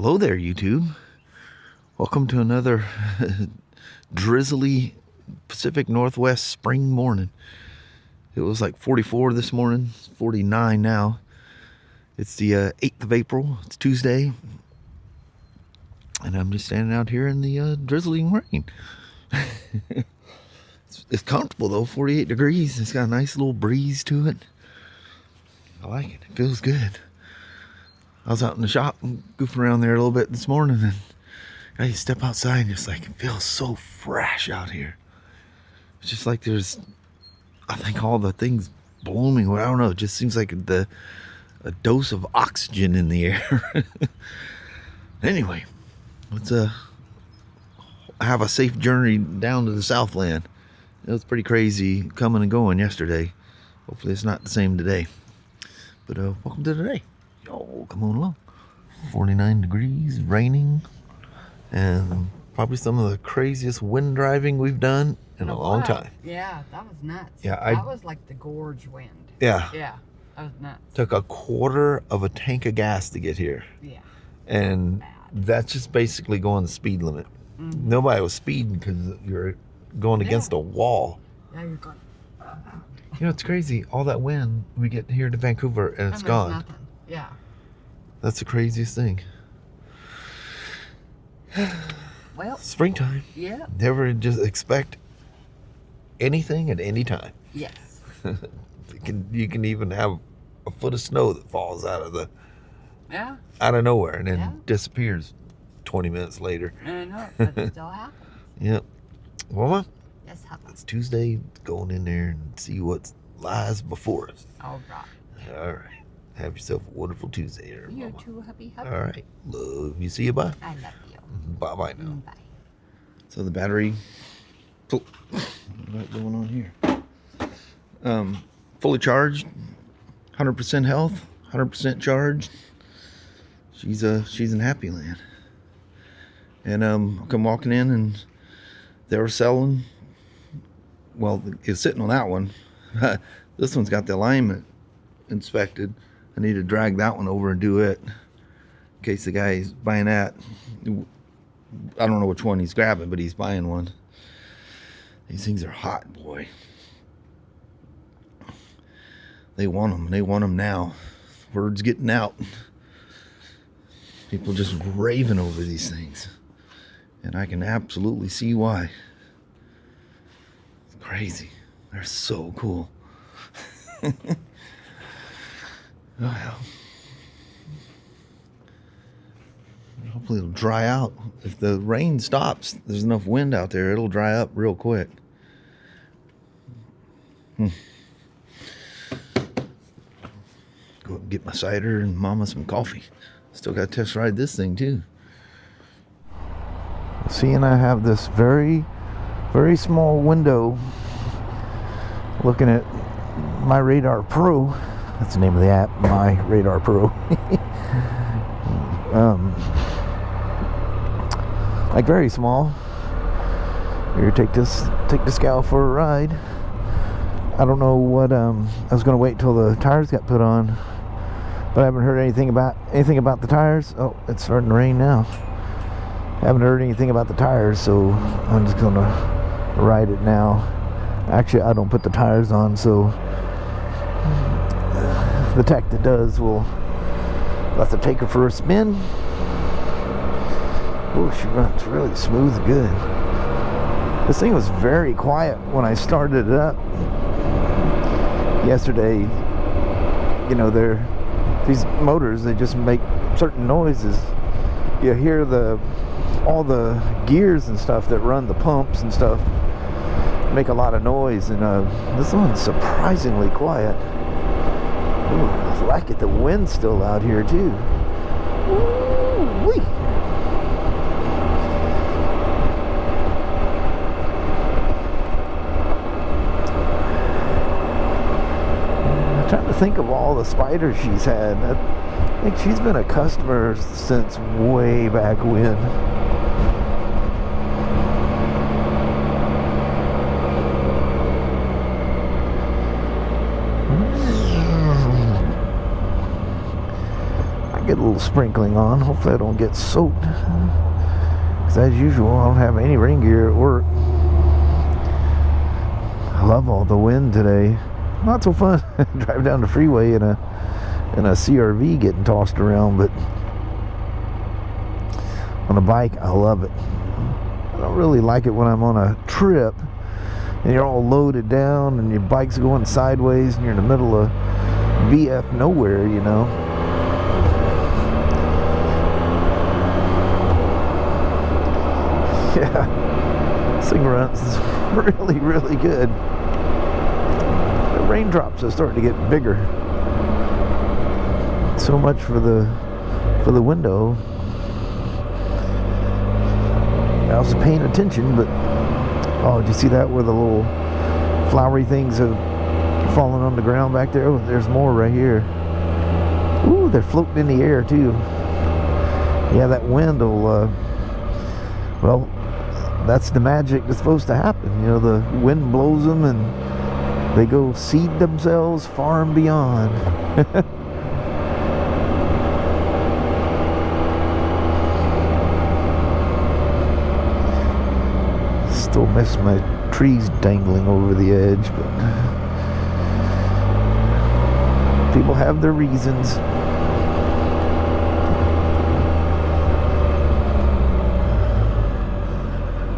Hello there, YouTube. Welcome to another drizzly Pacific Northwest spring morning. It was like 44 this morning, 49 now. It's the 8th of April, it's Tuesday. And I'm just standing out here in the drizzling rain. It's comfortable though, 48 degrees. It's got a nice little breeze to it. I like it, it feels good. I was out in the shop goofing around there a little bit this morning, and I step outside and it's like, it feels so fresh out here. It's just like there's, I think all the things blooming. Well, I don't know, it just seems like a dose of oxygen in the air. Anyway, let's have a safe journey down to the Southland. It was pretty crazy coming and going yesterday. Hopefully it's not the same today. But welcome to today. Yo, come on along. 49 degrees, raining, and probably some of the craziest wind driving we've done in a long time. Yeah, that was nuts. Yeah, that was like the gorge wind. Yeah. Yeah, that was nuts. Took a quarter of a tank of gas to get here. Yeah. And that's just basically going the speed limit. Mm-hmm. Nobody was speeding because you're going against a wall. Yeah, you're going. You know, it's crazy. All that wind, we get here to Vancouver and it's gone. Nothing. Yeah. That's the craziest thing. Well, springtime. Yeah. Never just expect anything at any time. Yes. You can even have a foot of snow that falls out of nowhere and then disappears 20 minutes later. I know, but it still happens. Yep. Well, yes, it's Tuesday. Going in there and see what lies before us. All right. All right. Have yourself a wonderful Tuesday. You too, happy. All right. Love you. See you. Bye. I love you. Bye-bye now. Bye. So the battery, what's going on here? Fully charged, 100% health, 100% charged. She's in Happy Land. And I come walking in and they were selling. Well, it's sitting on that one. This one's got the alignment inspected. I need to drag that one over and do it in case the guy's buying that. I don't know which one he's grabbing, but he's buying one. These things are hot, boy. They want them. They want them now. Word's getting out. People just raving over these things. And I can absolutely see why. It's crazy. They're so cool. Well, hopefully it'll dry out. If the rain stops, there's enough wind out there, it'll dry up real quick. Go and get my cider and mama some coffee. Still got to test ride this thing too. See, and I have this very, very small window looking at My Radar Pro. That's the name of the app, My Radar Pro. Like very small. Here, take this gal for a ride. I don't know what I was gonna wait till the tires got put on, but I haven't heard anything about the tires. Oh, it's starting to rain now. Haven't heard anything about the tires, so I'm just gonna ride it now. Actually, I don't put the tires on, so the tech that does will have to take her for a spin. Oh, she runs really smooth and good. This thing was very quiet when I started it up yesterday. You know, these motors, they just make certain noises. You hear all the gears and stuff that run the pumps and stuff make a lot of noise, and this one's surprisingly quiet. Ooh, I like it. The wind's still out here too. Ooh-wee. I'm trying to think of all the Spyders she's had. I think she's been a customer since way back when. get a little sprinkling on. Hopefully I don't get soaked. Because as usual, I don't have any rain gear at work. I love all the wind today. Not so fun driving down the freeway in a CRV getting tossed around, but on a bike, I love it. I don't really like it when I'm on a trip and you're all loaded down and your bike's going sideways and you're in the middle of BF nowhere, you know. Yeah, this thing runs really, really good. The raindrops are starting to get bigger. So much for the window. I was paying attention, but oh, did you see that where the little flowery things have fallen on the ground back there? Oh, there's more right here. Ooh, they're floating in the air too. Yeah, that wind will well, that's the magic that's supposed to happen. You know, the wind blows them and they go seed themselves far and beyond. Still miss my trees dangling over the edge, but people have their reasons.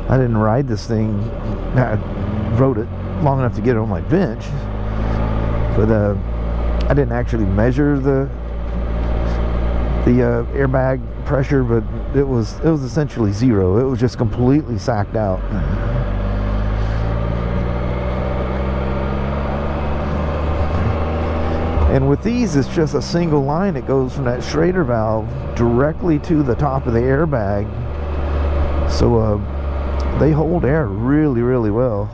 I didn't ride this thing. I rode it long enough to get it on my bench, but I didn't actually measure the airbag pressure, but it was essentially zero. It was just completely sacked out. And with these, it's just a single line that goes from that Schrader valve directly to the top of the airbag. So they hold air really, really well.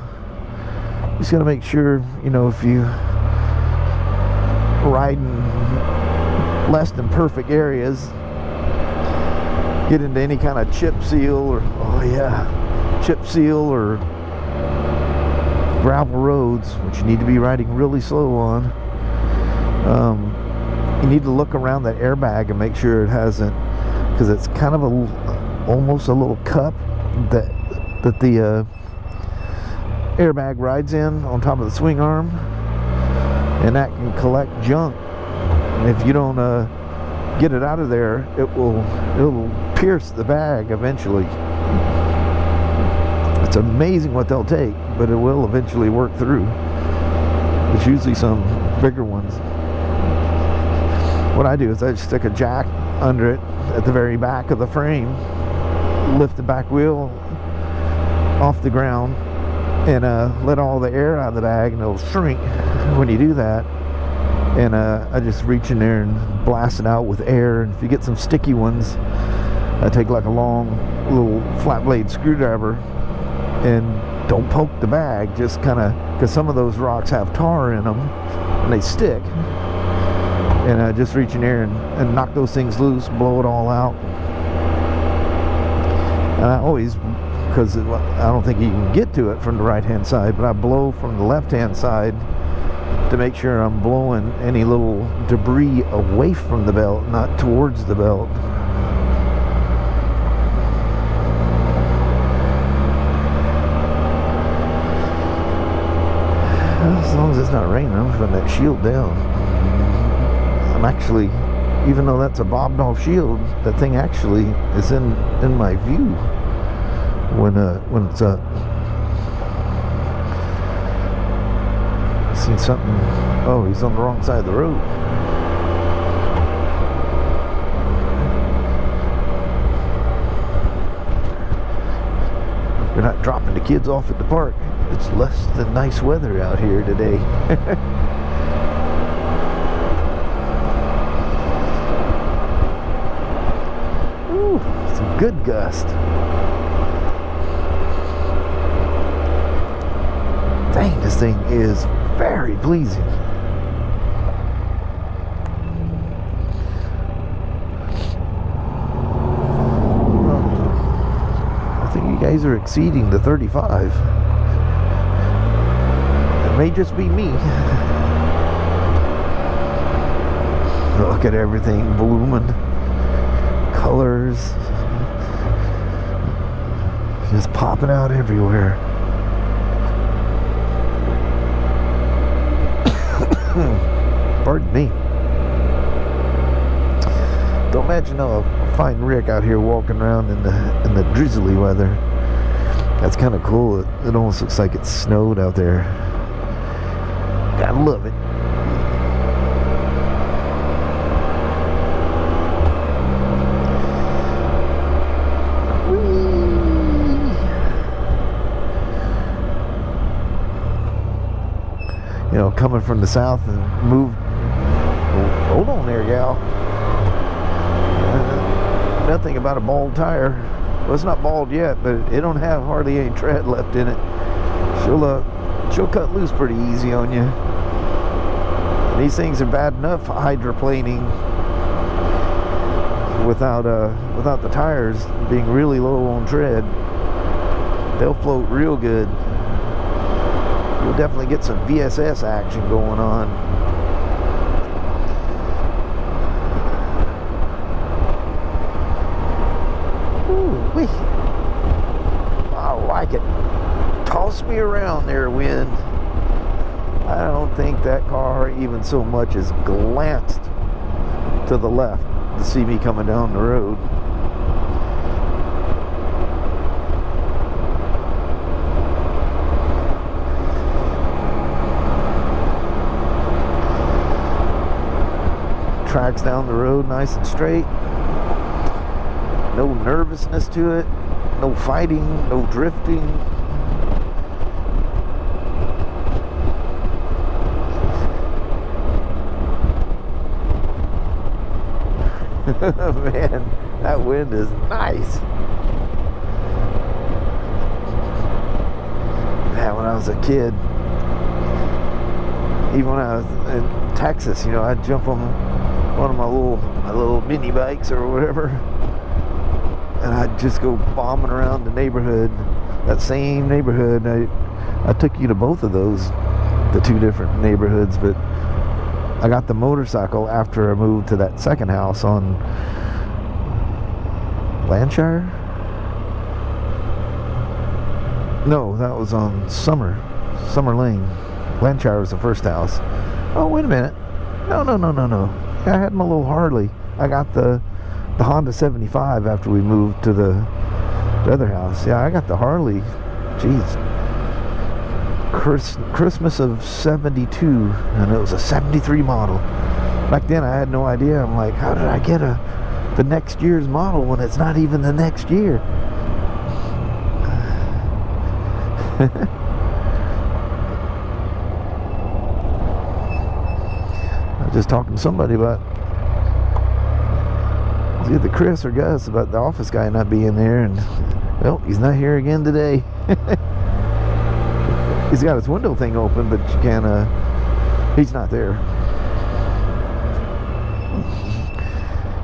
Just gotta make sure, you know, if you riding less than perfect areas, get into any kind of chip seal or chip seal or gravel roads, which you need to be riding really slow on. You need to look around that airbag and make sure it hasn't, because it's kind of almost a little cup that the airbag rides in on top of the swing arm, and that can collect junk. And if you don't get it out of there, it'll pierce the bag eventually. It's amazing what they'll take, but it will eventually work through. It's usually some bigger ones. What I do is I just stick a jack under it at the very back of the frame, lift the back wheel off the ground, and let all the air out of the bag, and it'll shrink when you do that. And I just reach in there and blast it out with air. And if you get some sticky ones, I take like a long little flat blade screwdriver and don't poke the bag, just kind of, because some of those rocks have tar in them and they stick. And just reach in there and knock those things loose, blow it all out. And I always, because I don't think you can get to it from the right hand side, but I blow from the left hand side to make sure I'm blowing any little debris away from the belt, not towards the belt. As long as it's not raining, I'm putting that shield down. I'm actually, even though that's a bobbed off shield, that thing actually is in my view when it's up. Seen something. Oh, he's on the wrong side of the road. We're not dropping the kids off at the park. It's less than nice weather out here today. Ooh, some good gust. Dang, this thing is very pleasing. I think you guys are exceeding the 35. It may just be me. Look at everything blooming. colors just popping out everywhere. Pardon me. Don't imagine a fine Rick out here walking around in the drizzly weather. That's kind of cool. It almost looks like it snowed out there. Gotta love it. You know, coming from the south and moved. Hold on there, gal. Nothing about a bald tire. Well, it's not bald yet, but it don't have hardly any tread left in it. She'll cut loose pretty easy on you. And these things are bad enough hydroplaning without the tires being really low on tread. They'll float real good. You'll definitely get some VSS action going on. Ooh-wee. I like it. Toss me around there, wind. I don't think that car even so much as glanced to the left to see me coming down the road. Tracks down the road nice and straight. No nervousness to it. No fighting, no drifting. Man, that wind is nice. Man, when I was a kid, even when I was in Texas, you know, I'd jump on one of my little mini bikes or whatever, and I'd just go bombing around the neighborhood, that same neighborhood. I took you to both of those, the two different neighborhoods, but I got the motorcycle after I moved to that second house on Lanshire. No, that was on Summer Lane. Lanshire was the first house. Oh, wait a minute. No. I had my little Harley. I got the Honda 75 after we moved to the other house. Yeah, I got the Harley. Jeez. Christmas of 72, and it was a 73 model. Back then I had no idea. I'm like, how did I get the next year's model when it's not even the next year? I was just talking to somebody about, it was either Chris or Gus, about the office guy not being there, and well, he's not here again today. He's got his window thing open, but you can't, he's not there.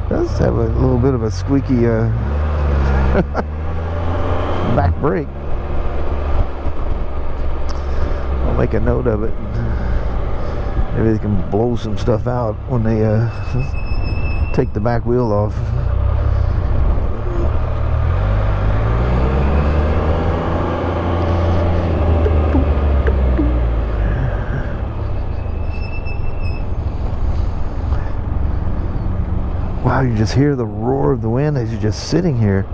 Does have a little bit of a squeaky back brake. I'll make a note of it. Maybe they can blow some stuff out when they take the back wheel off. Wow, you just hear the roar of the wind as you're just sitting here.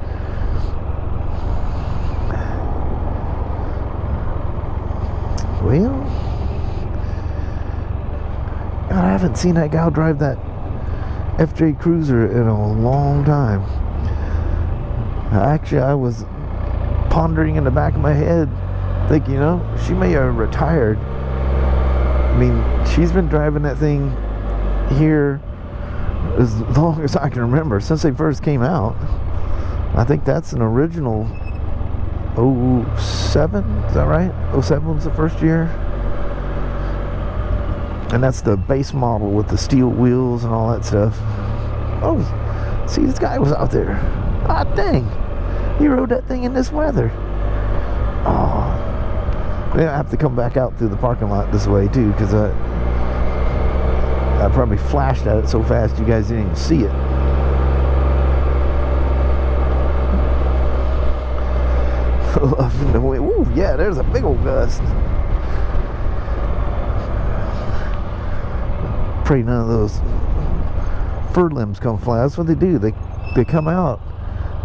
Well, God, I haven't seen that gal drive that FJ Cruiser in a long time. Actually, I was pondering in the back of my head, thinking, you know, she may have retired. I mean, she's been driving that thing here as long as I can remember, since they first came out. I think that's an original 07, is that right? 07 was the first year. And that's the base model with the steel wheels and all that stuff. Oh, see, this guy was out there. Ah, dang. He rode that thing in this weather. Oh. Yeah, I have to come back out through the parking lot this way too, because I probably flashed at it so fast you guys didn't even see it. Loving the wind. Ooh, yeah, there's a big old gust. Pray none of those fur limbs come fly. That's what they do. They come out,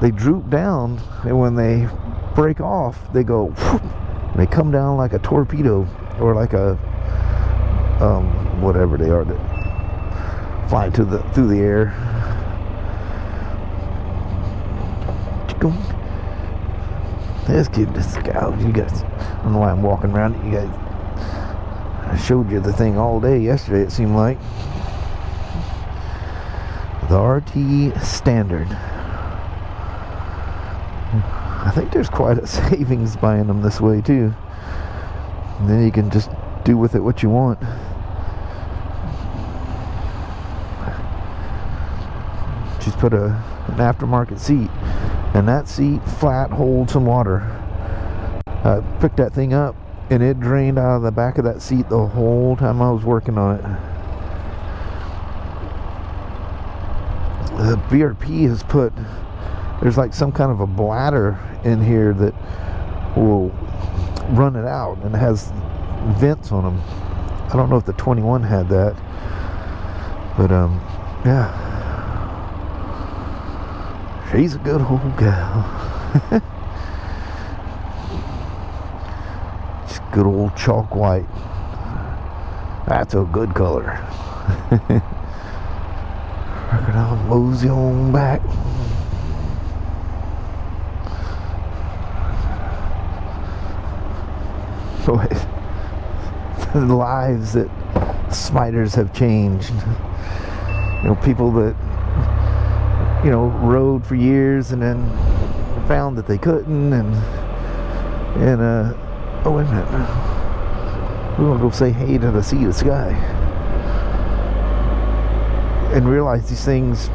they droop down, and when they break off, they go whoop, they come down like a torpedo or like a whatever they are that fly through the air. Let's give this a go. You guys, I don't know why I'm walking around it. You guys, I showed you the thing all day yesterday, it seemed like. The RT Standard. I think there's quite a savings buying them this way too. And then you can just do with it what you want. She's put an aftermarket seat, and that seat flat holds some water. I picked that thing up and it drained out of the back of that seat the whole time I was working on it. The BRP has put, there's like some kind of a bladder in here that will run it out, and it has vents on them. I don't know if the 21 had that, but yeah, she's a good old gal. Just good old chalk white. That's a good color. Working on mosey on back. The lives that Spyders have changed. You know, people that, you know, rode for years and then found that they couldn't, and oh wait a minute, we want to go say hey to the sea of the sky and realize these things.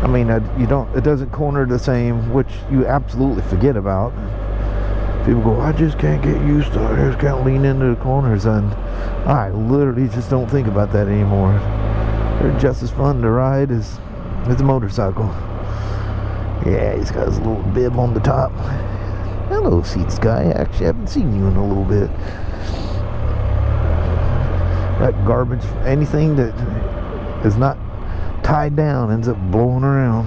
I mean, it doesn't corner the same, which you absolutely forget about. People go, I just can't get used to it. I just can't lean into the corners, and I literally just don't think about that anymore. They're just as fun to ride as a motorcycle. Yeah, he's got his little bib on the top. Hello, Seat Sky. Actually, I haven't seen you in a little bit. That garbage, anything that is not tied down ends up blowing around.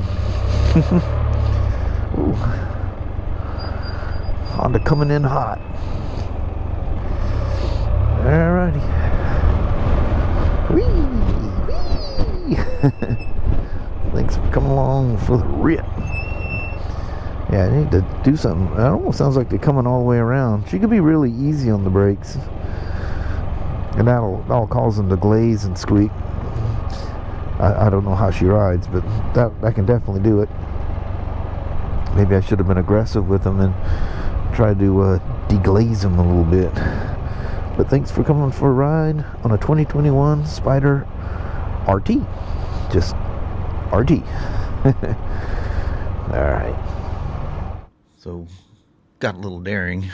Ooh. Honda coming in hot. Alrighty. Whee! Thanks for coming along for the rip. Yeah, I need to do something. It almost sounds like they're coming all the way around. She could be really easy on the brakes, and that'll cause them to glaze and squeak. I don't know how she rides, but that can definitely do it. Maybe I should have been aggressive with them and try to deglaze them a little bit. But thanks for coming for a ride on a 2021 Spyder RT. Just RT. Alright. So, got a little daring.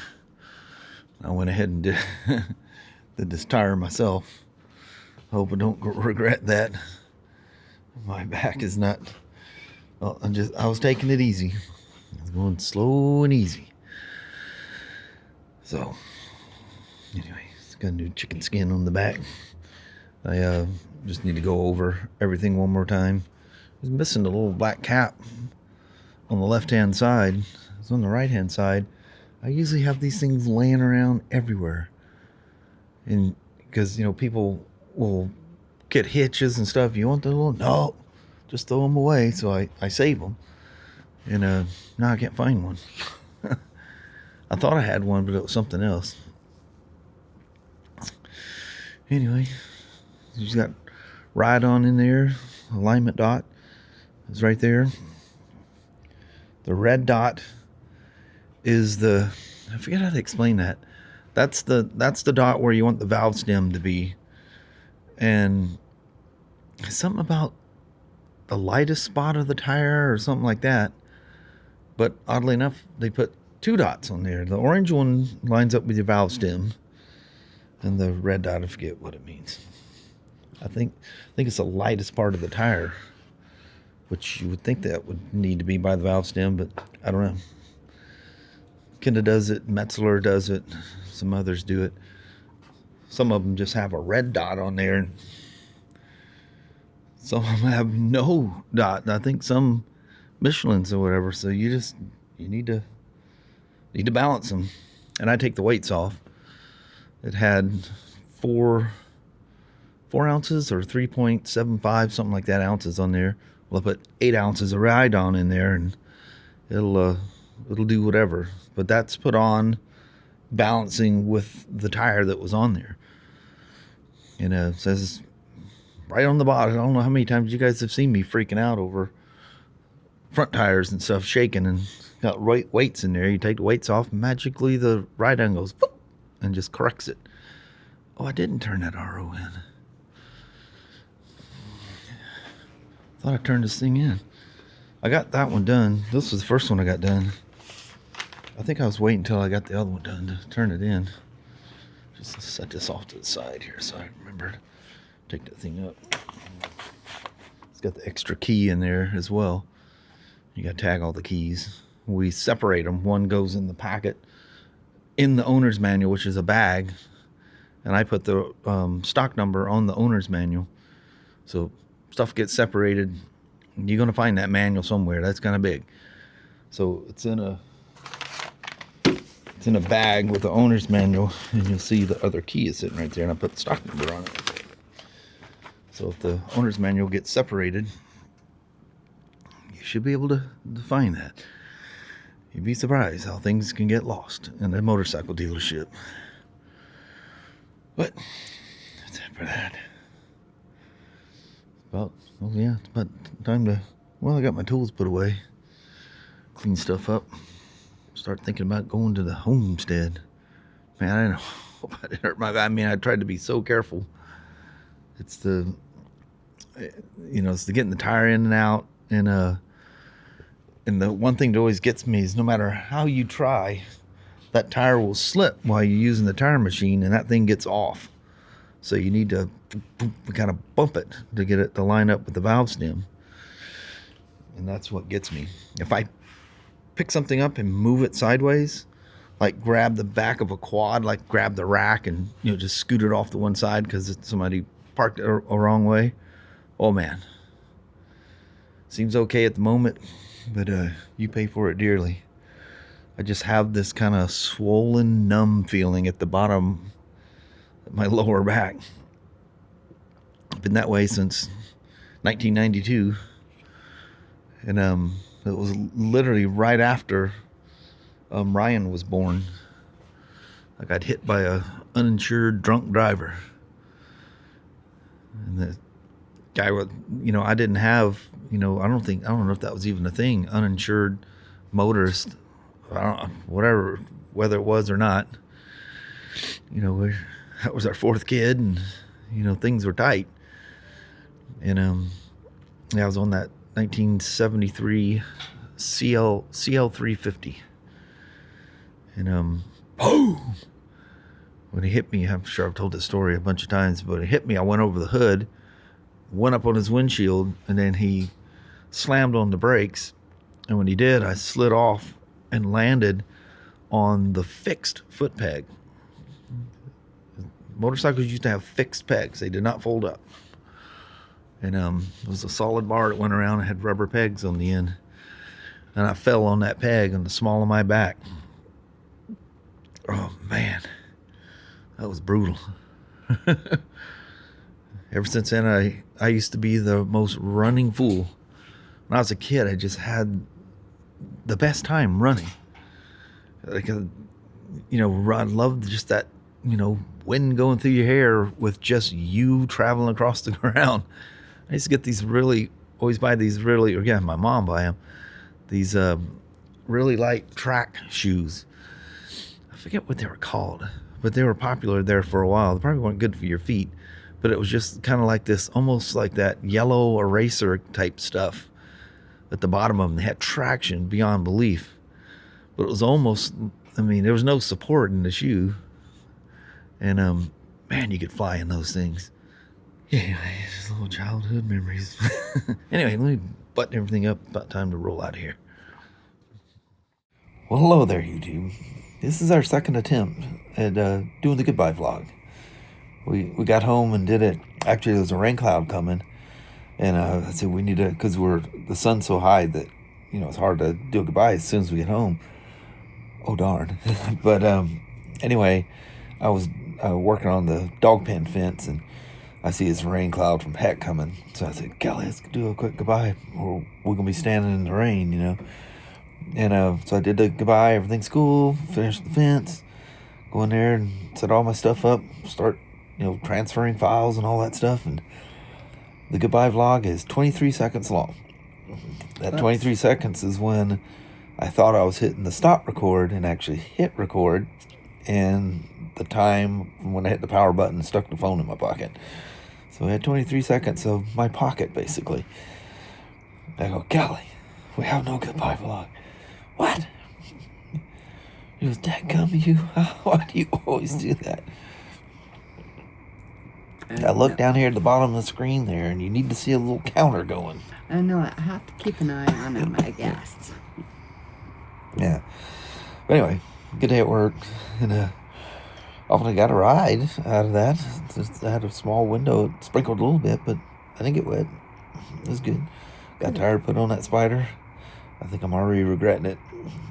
I went ahead and did this tire myself. Hope I don't regret that. My back is not... Well, I was taking it easy. I was going slow and easy. So, anyway, it's got a new chicken skin on the back. I just need to go over everything one more time. I was missing the little black cap on the left-hand side. It's on the right-hand side. I usually have these things laying around everywhere. And because, you know, people will get hitches and stuff. You want the little... No, just throw them away. So I save them. And now I can't find one. I thought I had one, but it was something else. Anyway, she's got ride on in there. Alignment dot is right there. The red dot is the... I forget how to explain that. That's the dot where you want the valve stem to be. And something about the lightest spot of the tire or something like that. But oddly enough, they put two dots on there. The orange one lines up with your valve stem, and the red dot, I forget what it means. I think it's the lightest part of the tire, which you would think that would need to be by the valve stem, but I don't know. Kinda does it, Metzler does it, some others do it. Some of them just have a red dot on there, and some of them have no dot. I think some Michelin's or whatever. So you need to balance them. And I take the weights off. It had 4 ounces or 3.75, something like that, ounces on there. Well, I put 8 ounces of ride on in there, and it'll do whatever. But that's put on balancing with the tire that was on there. You know, it says right on the bottom. I don't know how many times you guys have seen me freaking out over front tires and stuff shaking, and got weights in there. You take the weights off, magically the ride on goes whoop, and just corrects it. Oh, I didn't turn that RO in. Thought I turned this thing in. I got that one done. This was the first one I got done. I think I was waiting until I got the other one done to turn it in. Just set this off to the side here so I remember to take that thing up. It's got the extra key in there as well. You got to tag all the keys. We separate them. One goes in the packet in the owner's manual, which is a bag, and I put the stock number on the owner's manual. So stuff gets separated. You're going to find that manual somewhere. That's kind of big. So it's in a bag with the owner's manual, and you'll see the other key is sitting right there, and I put the stock number on it. So if the owner's manual gets separated, you should be able to find that. You'd be surprised how things can get lost in a motorcycle dealership. But that's it for that. Oh yeah, it's about time to, well, I got my tools put away, clean stuff up, start thinking about going to the homestead. Man, I didn't hope I didn't hurt my back. I mean, I tried to be so careful. It's the, it's the getting the tire in and out, and the one thing that always gets me is no matter how you try, that tire will slip while you're using the tire machine, and that thing gets off. So you need to kind of bump it to get it to line up with the valve stem. And that's what gets me. If I pick something up and move it sideways, like grab the back of a quad, like grab the rack and just scoot it off to one side because somebody parked it a wrong way. Oh man. Seems okay at the moment, but you pay for it dearly. I just have this kind of swollen, numb feeling at the bottom of my lower back. Been that way since 1992, and it was literally right after Ryan was born. I got hit by a uninsured drunk driver, and the guy with, I didn't have, I don't know if that was even a thing, uninsured motorist. Whatever, whether it was or not, that was our 4th kid, and things were tight. And I was on that 1973 CL 350, and boom! When he hit me, I'm sure I've told this story a bunch of times, but he hit me. I went over the hood, went up on his windshield, and then he slammed on the brakes. And when he did, I slid off and landed on the fixed foot peg. Motorcycles used to have fixed pegs. They did not fold up. And it was a solid bar that went around and had rubber pegs on the end. And I fell on that peg on the small of my back. Oh man, that was brutal. Ever since then, I used to be the most running fool. When I was a kid, I just had the best time running. Like, I loved just that, wind going through your hair with just you traveling across the ground. I used to get always buy these my mom buy them, these really light track shoes. I forget what they were called, but they were popular there for a while. They probably weren't good for your feet, but it was just kind of like this, almost like that yellow eraser type stuff at the bottom of them. They had traction beyond belief, but it was almost, there was no support in the shoe. And man, you could fly in those things. Yeah, anyway, just little childhood memories. Anyway, let me button everything up. About time to roll out of here. Well, hello there, YouTube. This is our second attempt at doing the goodbye vlog. We got home and did it. Actually, there was a rain cloud coming, and I said we need to, because the sun's so high that it's hard to do a goodbye as soon as we get home. Oh darn! But anyway, I was working on the dog pen fence, and I see this rain cloud from heck coming. So I said, Kelly, let's do a quick goodbye, or we're gonna be standing in the rain, And so I did the goodbye. Everything's cool. Finished the fence. Go in there and set all my stuff up. Start, transferring files and all that stuff. And the goodbye vlog is 23 seconds long. That 23 seconds is when I thought I was hitting the stop record and actually hit record. And the time from when I hit the power button and stuck the phone in my pocket. So I had 23 seconds of my pocket, basically. I go, Kelly, we have no goodbye vlog. What? He goes, dadgum, you, why do you always do that? I look down here at the bottom of the screen there, and you need to see a little counter going. I know, I have to keep an eye on him, I guess. Yeah. But anyway, good day at work, and I got a ride out of that. I had a small window. It sprinkled a little bit, but I didn't get wet. It was good. Got tired, put on that Spyder. I think I'm already regretting it.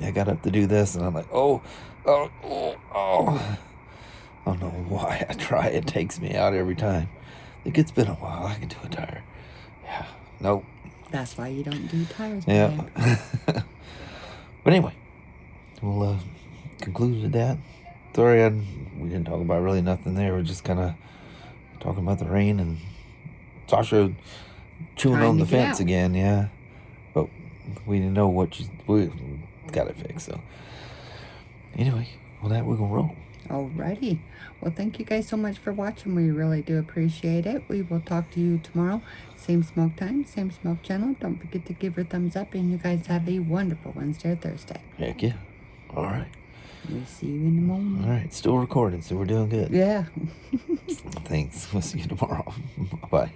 I got up to do this, and I'm like, oh. I don't know why I try. It takes me out every time. I think it's been a while. I can do a tire. Yeah. Nope. That's why you don't do tires. Yeah. But anyway, we'll conclude with that. Sorry, we didn't talk about really nothing there. We're just kind of talking about the rain and Sasha chewing on the fence again. Yeah. But we didn't know we got it fixed. So anyway, well, that we're going to roll. Alrighty. Well, thank you guys so much for watching. We really do appreciate it. We will talk to you tomorrow. Same smoke time, same smoke channel. Don't forget to give your thumbs up, and you guys have a wonderful Wednesday or Thursday. Heck yeah. All right. We'll see you in the morning. All right. Still recording, so we're doing good. Yeah. Thanks. We'll see you tomorrow. Bye.